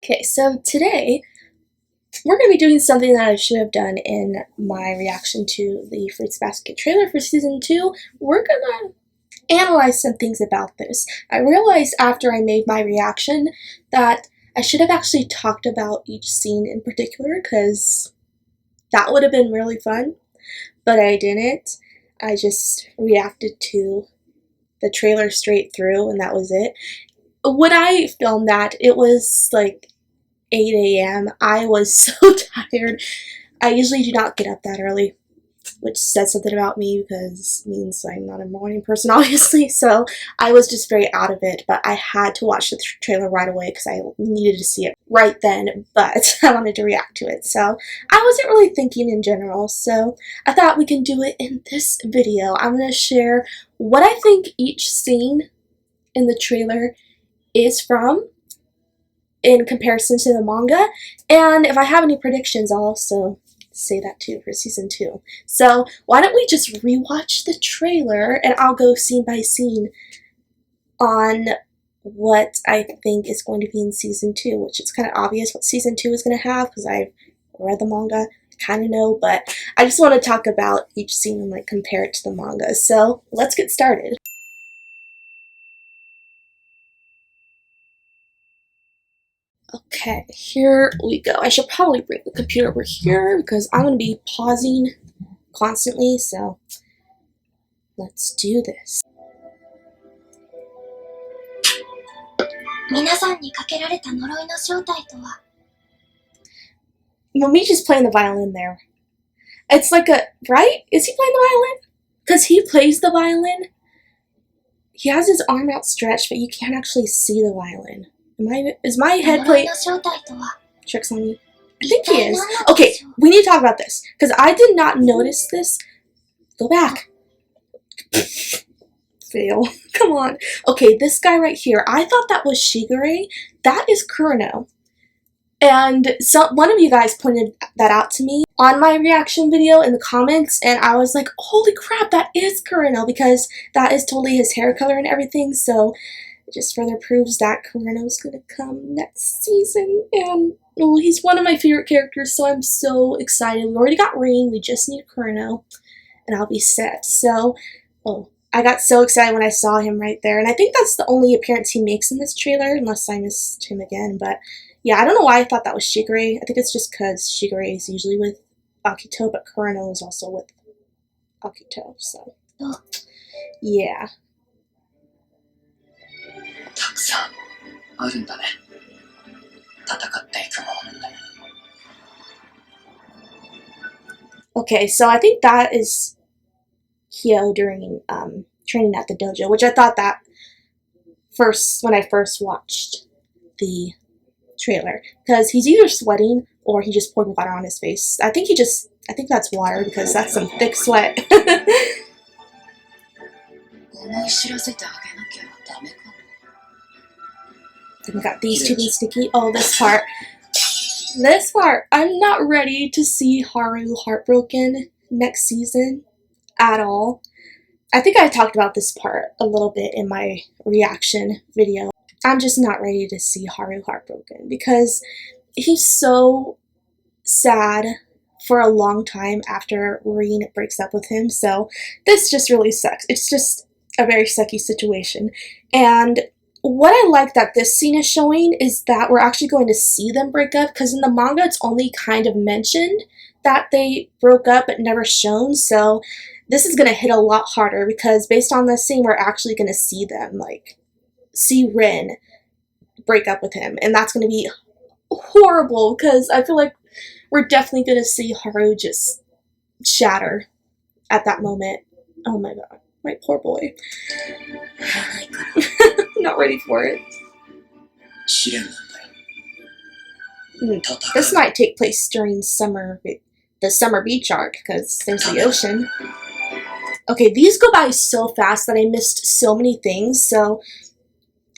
Okay, so today we're going to be doing something that I should have done in my reaction to the Fruits Basket trailer for Season 2. We're going to analyze some things about this. I realized after I made my reaction that I should have actually talked about each scene in particular, because that would have been really fun, but I didn't. I just reacted to the trailer straight through, and that was it. When I filmed that, it was like 8 a.m. I was so tired. I usually do not get up that early, which says something about me because it means I'm not a morning person, obviously. So I was just very out of it, but I had to watch the trailer right away because I needed to see it right then, but I wanted to react to it. So I wasn't really thinking in general, so I thought we can do it in this video. I'm going to share what I think each scene in the trailer is from in comparison to the manga, and if I have any predictions, I'll also say that too for Season 2. So why don't we just rewatch the trailer and I'll go scene by scene on what I think is going to be in Season 2, which is kind of obvious what Season 2 is going to have because I've read the manga, kind of know, but I just want to talk about each scene and like compare it to the manga. So let's get started. Okay, here we go. I should probably bring the computer over here because I'm going to be pausing constantly, so let's do this. 皆さんにかけられた呪いの正体とは Momichi's playing the violin there. It's like a, right? Is he playing the violin? Because he plays the violin. He has his arm outstretched, but you can't actually see the violin. Is my head playing tricks on me? I think he is. Okay, we need to talk about this because I did not notice this. Go back. Fail. Come on. Okay, this guy right here. I thought that was Shigure. That is Kureno. And so one of you guys pointed that out to me on my reaction video in the comments, and I was like, holy crap, that is Kureno, because that is totally his hair color and everything. So it just further proves that Kureno's gonna come next season, and well, he's one of my favorite characters, so I'm so excited. We already got Rain, we just need Kureno, and I'll be set. So, oh, I got so excited when I saw him right there, and I think that's the only appearance he makes in this trailer, unless I missed him again, but yeah, I don't know why I thought that was Shigure. I think it's just because Shigure is usually with Akito, but Kureno is also with Akito, so yeah. Okay, so I think that is Hyo during training at the dojo, which I thought that when I first watched the trailer, because he's either sweating or he just poured water on his face. I think that's water because that's some thick sweat. Then we got these two being sticky. Oh, this part. This part. I'm not ready to see Haru heartbroken next season at all. I think I talked about this part a little bit in my reaction video. I'm just not ready to see Haru heartbroken because he's so sad for a long time after Rin breaks up with him. So this just really sucks. It's just a very sucky situation. And what I like that this scene is showing is that we're actually going to see them break up, because in the manga it's only kind of mentioned that they broke up but never shown. So this is going to hit a lot harder because based on this scene we're actually going to see them, like, see Rin break up with him, and that's going to be horrible because I feel like we're definitely going to see Haru just shatter at that moment. Oh my god, my poor boy. Not ready for it. This might take place during the summer beach arc because there's the ocean. Okay, these go by so fast that I missed so many things, so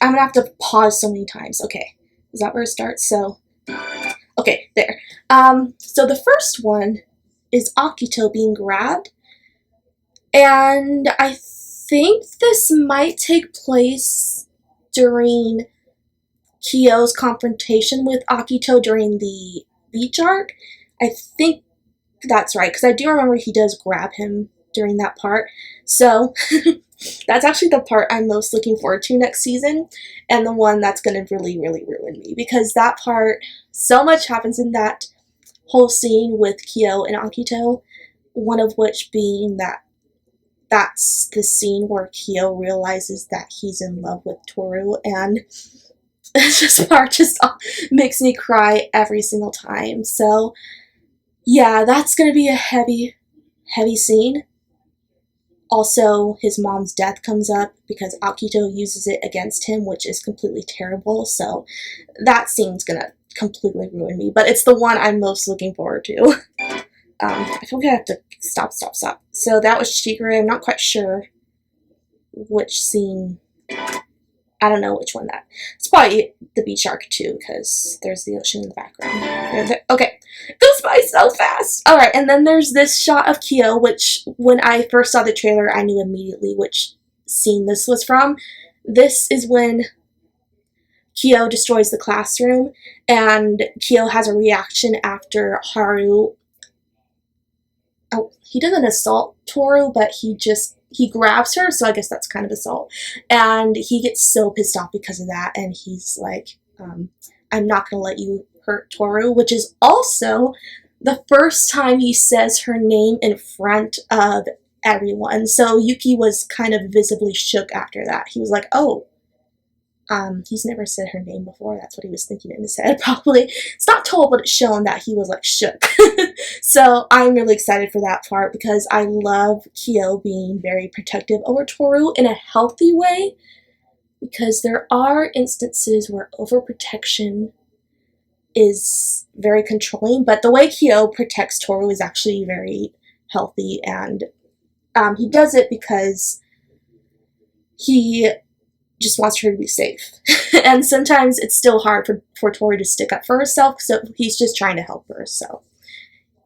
I'm gonna have to pause so many times. Okay, is that where it starts? So, okay, there. So the first one is Akito being grabbed, and I think this might take place during Kyo's confrontation with Akito during the beach arc. I think that's right, because I do remember he does grab him during that part. So that's actually the part I'm most looking forward to next season, and the one that's going to really, really ruin me, because that part, so much happens in that whole scene with Kyo and Akito, one of which being that that's the scene where Kyo realizes that he's in love with Toru, and this part just makes me cry every single time. So yeah, that's gonna be a heavy scene. Also, his mom's death comes up because Akito uses it against him, which is completely terrible. So that scene's gonna completely ruin me, but it's the one I'm most looking forward to. I feel like I have to stop. So that was Shigure. I'm not quite sure which scene. I don't know which one that. It's probably the beach arc too, because there's the ocean in the background. Okay, goes by so fast. All right, and then there's this shot of Kyo, which when I first saw the trailer, I knew immediately which scene this was from. This is when Kyo destroys the classroom, and Kyo has a reaction after Haru. Oh, he doesn't assault Toru, but he grabs her, so I guess that's kind of assault. And he gets so pissed off because of that, and he's like, I'm not going to let you hurt Toru, which is also the first time he says her name in front of everyone. So Yuki was kind of visibly shook after that. He was like, oh, he's never said her name before. That's what he was thinking in his head, probably. It's not told, but it's shown that he was like shook. So I'm really excited for that part, because I love Kyo being very protective over Toru in a healthy way, because there are instances where overprotection is very controlling, but the way Kyo protects Toru is actually very healthy, and he does it because he just wants her to be safe. And sometimes it's still hard for Toru to stick up for herself, so he's just trying to help her. So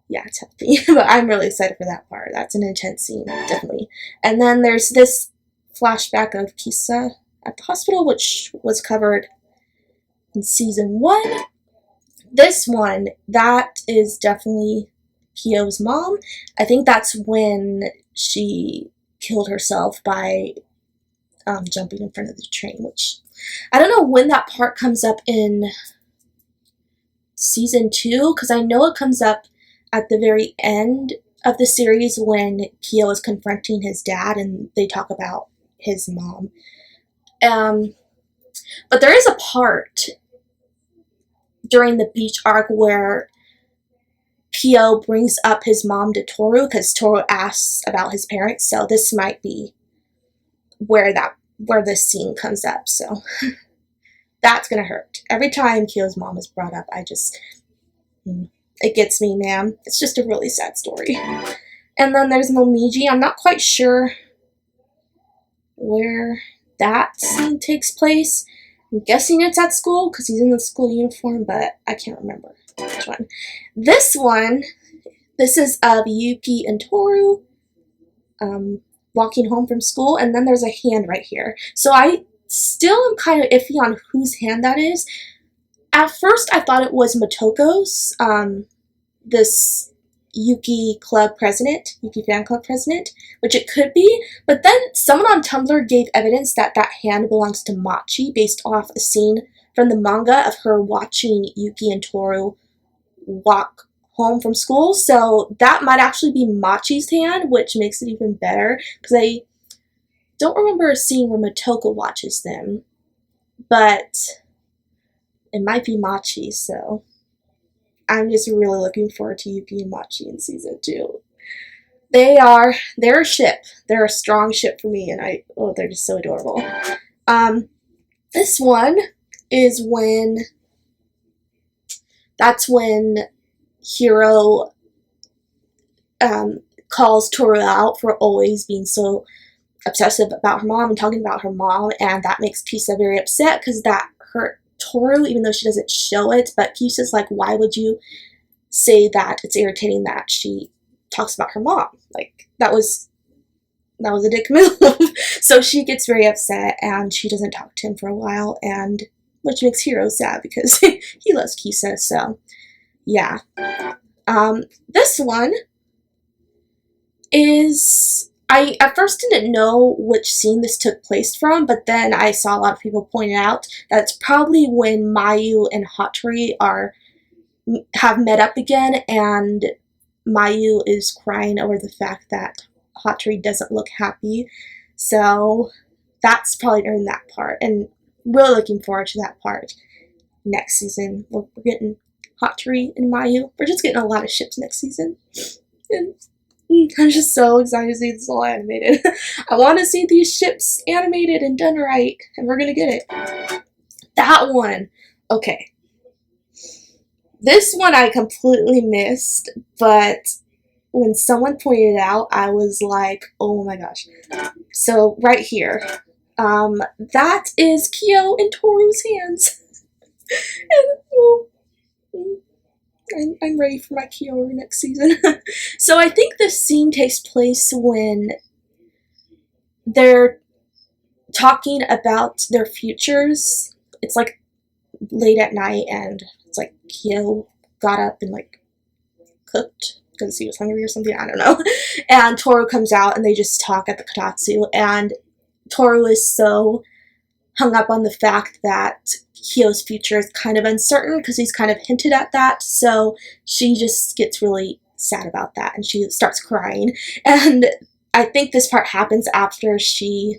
yeah, it's healthy. But I'm really excited for that part. That's an intense scene, definitely. And then there's this flashback of Kisa at the hospital, which was covered in season 1. This one, that is definitely Kyo's mom. I think that's when she killed herself by jumping in front of the train, which I don't know when that part comes up in season 2, because I know it comes up at the very end of the series when Kyo is confronting his dad and they talk about his mom. But there is a part during the beach arc where Kyo brings up his mom to Toru, because Toru asks about his parents, so this might be where this scene comes up. So that's gonna hurt. Every time Kyo's mom is brought up, it gets me, man. It's just a really sad story. And then there's Momiji. I'm not quite sure where that scene takes place. I'm guessing it's at school, because he's in the school uniform, but I can't remember which one. This is of Yuki and Toru walking home from school, and then there's a hand right here. So I still am kind of iffy on whose hand that is. At first, I thought it was Motoko's, this Yuki fan club president, which it could be, but then someone on Tumblr gave evidence that that hand belongs to Machi based off a scene from the manga of her watching Yuki and Toru walk home from school. So that might actually be Machi's hand, which makes it even better, because I don't remember a scene where Motoko watches them, but it might be Machi, so I'm just really looking forward to Yuki and Machi in season 2. They're a ship. They're a strong ship for me, and they're just so adorable. This one is that's when Hiro calls Toru out for always being so obsessive about her mom and talking about her mom, and that makes Kisa very upset, because that hurt Toru, even though she doesn't show it. But Kisa's like, why would you say that? It's irritating that she talks about her mom. Like, that was a dick move. So she gets very upset, and she doesn't talk to him for a while, and which makes Hiro sad because he loves Kisa, so yeah. This one is, I at first didn't know which scene this took place from, but then I saw a lot of people point out that it's probably when Mayu and Hatori have met up again, and Mayu is crying over the fact that Hatori doesn't look happy. So that's probably during that part, and really looking forward to that part next season. We're getting Hatori and Mayu. We're just getting a lot of ships next season. And I'm just so excited to see this all animated. I want to see these ships animated and done right, and we're gonna get it. That one. Okay. This one I completely missed, but when someone pointed it out, I was like, oh my gosh. So right here, that is Kyo and Toru's hands. And I'm ready for my Kyo next season. So I think this scene takes place when they're talking about their futures. It's like late at night, and it's like Kyo got up and like cooked because he was hungry or something, I don't know. And Toru comes out and they just talk at the Kotatsu, and Toru is so hung up on the fact that Kyo's future is kind of uncertain because he's kind of hinted at that, so she just gets really sad about that and she starts crying. And I think this part happens after she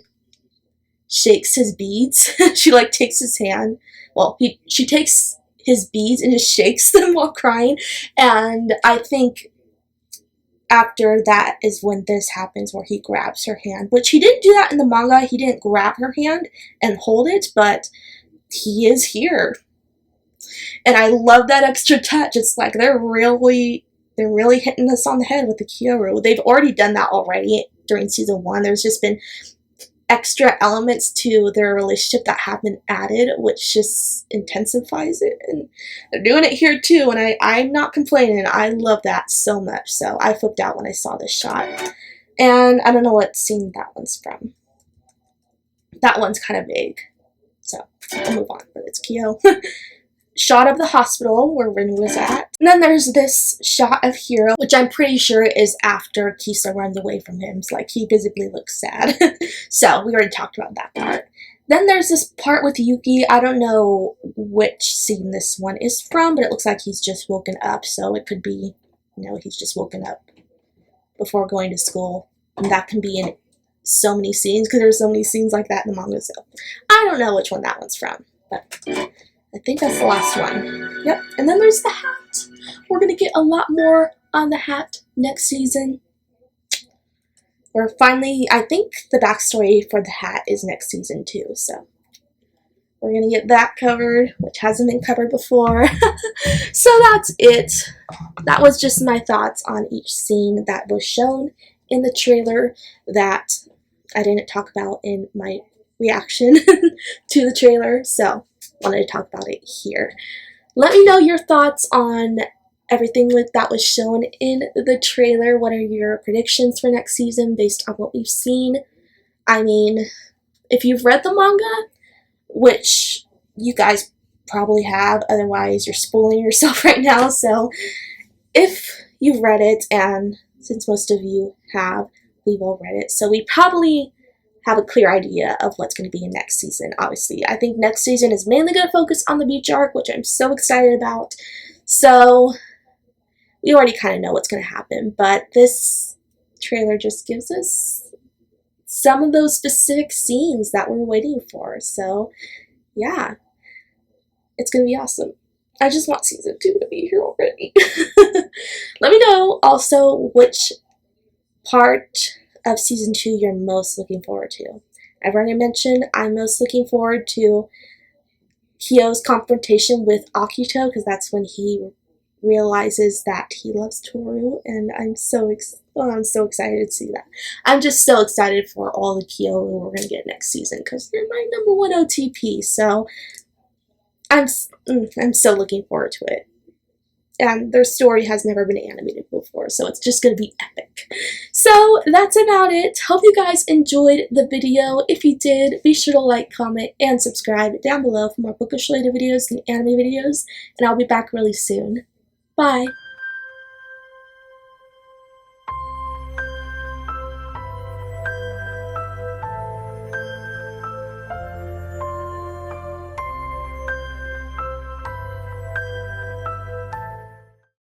shakes his beads. She like takes his hand, well, she takes his beads and just shakes them while crying, and I think after that is when this happens, where he grabs her hand, which he didn't do that in the manga. He didn't grab her hand and hold it, but he is here. And I love that extra touch. It's like they're really hitting us on the head with the Kyoru. They've already done that already during season 1. There's just been extra elements to their relationship that have been added, which just intensifies it, and they're doing it here too, and I'm not complaining. I love that so much, so I flipped out when I saw this shot. And I don't know what scene that one's from. That one's kind of vague, so I'll move on, but it's Kyo. Shot of the hospital where Rin was at. And then there's this shot of Hiro, which I'm pretty sure is after Kisa runs away from him. It's like he visibly looks sad. So we already talked about that part. Then there's this part with Yuki. I don't know which scene this one is from, but it looks like he's just woken up. So it could be, you know, he's just woken up before going to school. And that can be in so many scenes, because there's so many scenes like that in the manga. So I don't know which one that one's from, but I think that's the last one. Yep, and then there's the hat. We're going to get a lot more on the hat next season. We're finally, I think the backstory for the hat is next season too, so we're going to get that covered, which hasn't been covered before. So that's it. That was just my thoughts on each scene that was shown in the trailer that I didn't talk about in my reaction to the trailer, so wanted to talk about it here. Let me know your thoughts on everything that was shown in the trailer. What are your predictions for next season based on what we've seen? I mean, if you've read the manga, which you guys probably have, otherwise you're spoiling yourself right now. So if you've read it, and since most of you have, we've all read it, so we probably have a clear idea of what's going to be in next season. Obviously, I think next season is mainly going to focus on the beach arc, which I'm so excited about. So we already kind of know what's going to happen, but this trailer just gives us some of those specific scenes that we're waiting for. So yeah, it's going to be awesome. I just want season 2 to be here already. Let me know also which part of season 2 you're most looking forward to. I've already mentioned I'm most looking forward to Kyo's confrontation with Akito, because that's when he realizes that he loves Toru, and I'm so excited to see that. I'm just so excited for all the Kyo we're going to get next season, because they're my #1 OTP, so I'm so looking forward to it. and their story has never been animated before, so it's just going to be epic. So that's about it. Hope you guys enjoyed the video. If you did, be sure to like, comment, and subscribe down below for more bookish related videos and anime videos, and I'll be back really soon. Bye!